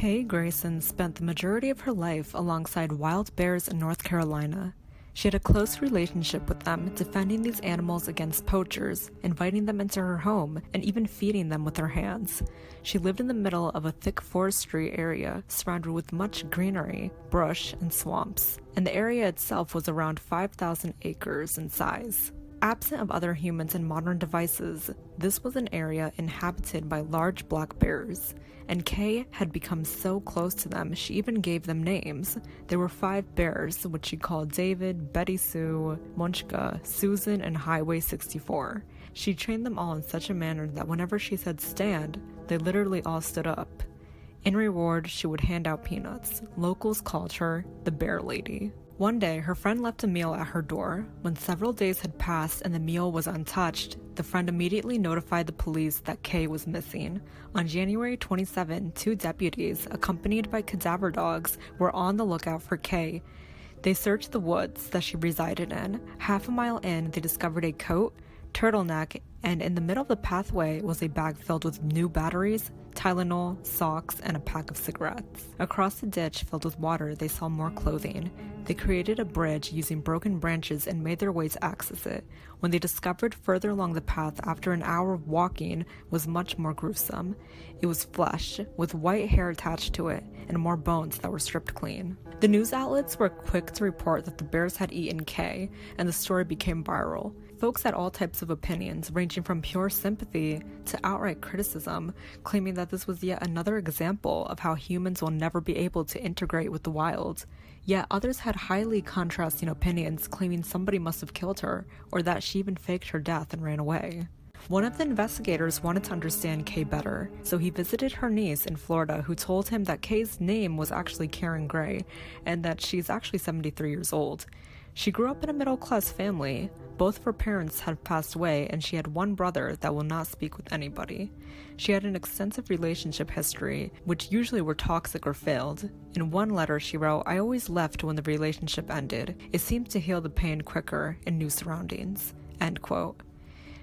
Kay Grayson spent the majority of her life alongside wild bears in North Carolina. She had a close relationship with them, defending these animals against poachers, inviting them into her home, and even feeding them with her hands. She lived in the middle of a thick forestry area surrounded with much greenery, brush, and swamps, and the area itself was around 5,000 acres in size. Absent of other humans and modern devices, this was an area inhabited by large black bears, and Kay had become so close to them she even gave them names. There were 5 bears, which she called David, Betty Sue, Munchka, Susan, and Highway 64. She trained them all in such a manner that whenever she said stand, they literally all stood up. In reward, she would hand out peanuts. Locals called her the Bear Lady. One day, her friend left a meal at her door. When several days had passed and the meal was untouched, the friend immediately notified the police that Kay was missing. On January 27, 2 deputies, accompanied by cadaver dogs, were on the lookout for Kay. They searched the woods that she resided in. Half a mile in, they discovered a coat, turtleneck, and in the middle of the pathway was a bag filled with new batteries, Tylenol, socks, and a pack of cigarettes. Across the ditch filled with water, they saw more clothing. They created a bridge using broken branches and made their way to access it. When they discovered further along the path after an hour of walking was much more gruesome. It was flesh, with white hair attached to it, and more bones that were stripped clean. The news outlets were quick to report that the bears had eaten Kay, and the story became viral. Folks had all types of opinions, ranging from pure sympathy to outright criticism, claiming that this was yet another example of how humans will never be able to integrate with the wild. Yet others had highly contrasting opinions, claiming somebody must have killed her, or that she even faked her death and ran away. One of the investigators wanted to understand Kay better, so he visited her niece in Florida, who told him that Kay's name was actually Karen Gray, and that she's actually 73 years old. She grew up in a middle-class family. Both of her parents had passed away, and she had one brother that will not speak with anybody. She had an extensive relationship history, which usually were toxic or failed. In one letter she wrote, "I always left when the relationship ended. It seemed to heal the pain quicker in new surroundings." End quote.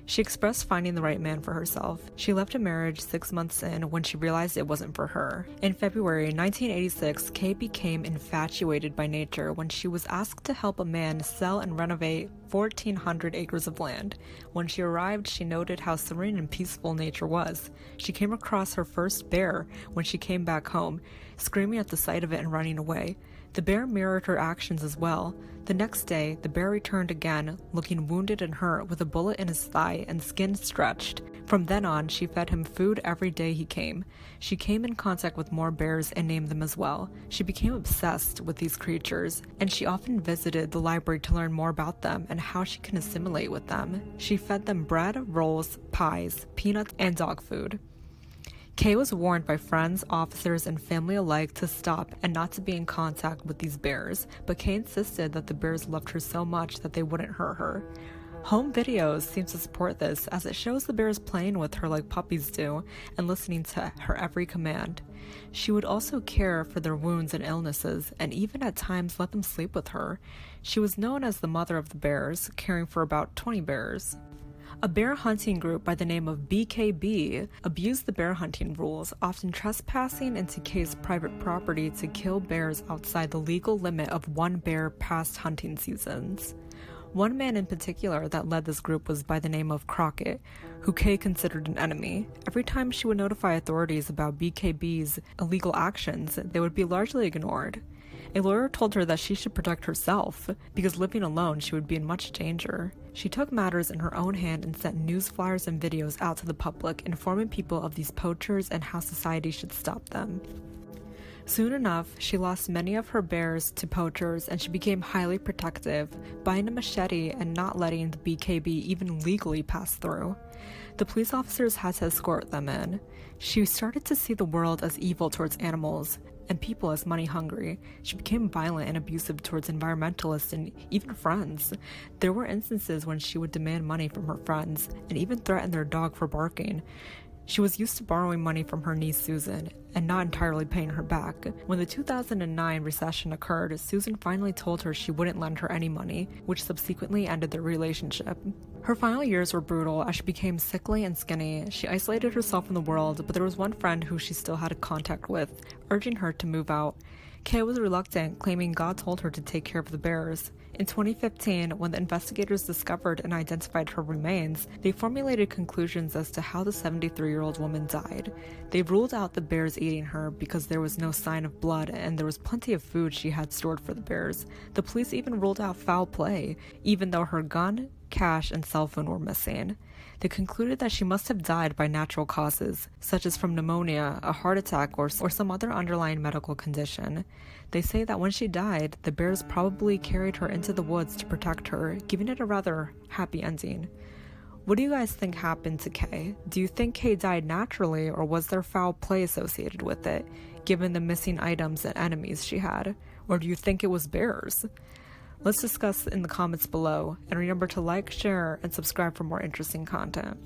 She expressed finding the right man for herself. She left a marriage 6 months in when she realized it wasn't for her. In February 1986, Kay became infatuated by nature when she was asked to help a man sell and renovate 1,400 acres of land. When she arrived, she noted how serene and peaceful nature was. She came across her first bear when she came back home, screaming at the sight of it and running away. The bear mirrored her actions as well. The next day, the bear returned again, looking wounded and hurt, with a bullet in his thigh and skin stretched. From then on, she fed him food every day he came. She came in contact with more bears and named them as well. She became obsessed with these creatures, and she often visited the library to learn more about them and how she can assimilate with them. She fed them bread, rolls, pies, peanuts, and dog food. Kay was warned by friends, officers, and family alike to stop and not to be in contact with these bears, but Kay insisted that the bears loved her so much that they wouldn't hurt her. Home videos seem to support this, as it shows the bears playing with her like puppies do and listening to her every command. She would also care for their wounds and illnesses, and even at times let them sleep with her. She was known as the mother of the bears, caring for about 20 bears. A bear hunting group by the name of BKB abused the bear hunting rules, often trespassing into Kay's private property to kill bears outside the legal limit of 1 bear past hunting seasons. One man in particular that led this group was by the name of Crockett, who Kay considered an enemy. Every time she would notify authorities about BKB's illegal actions, they would be largely ignored. A lawyer told her that she should protect herself, because living alone she would be in much danger. She took matters in her own hand and sent news flyers and videos out to the public, informing people of these poachers and how society should stop them. Soon enough, she lost many of her bears to poachers, and she became highly protective, buying a machete and not letting the BKB even legally pass through. The police officers had to escort them in. She started to see the world as evil towards animals, and people as money hungry. She became violent and abusive towards environmentalists and even friends. There were instances when she would demand money from her friends and even threaten their dog for barking. She was used to borrowing money from her niece Susan and not entirely paying her back. When the 2009 recession occurred, Susan finally told her she wouldn't lend her any money, which subsequently ended their relationship. Her final years were brutal as she became sickly and skinny. She isolated herself from the world, but there was one friend who she still had contact with, urging her to move out. Kay was reluctant, claiming God told her to take care of the bears. In 2015, when the investigators discovered and identified her remains, they formulated conclusions as to how the 73-year-old woman died. They ruled out the bears eating her because there was no sign of blood and there was plenty of food she had stored for the bears. The police even ruled out foul play, even though her gun, cash, and cell phone were missing. They concluded that she must have died by natural causes, such as from pneumonia, a heart attack, or some other underlying medical condition. They say that when she died, the bears probably carried her into the woods to protect her, giving it a rather happy ending. What do you guys think happened to Kay? Do you think Kay died naturally, or was there foul play associated with it, given the missing items and enemies she had? Or do you think it was bears? Let's discuss in the comments below, and remember to like, share, and subscribe for more interesting content.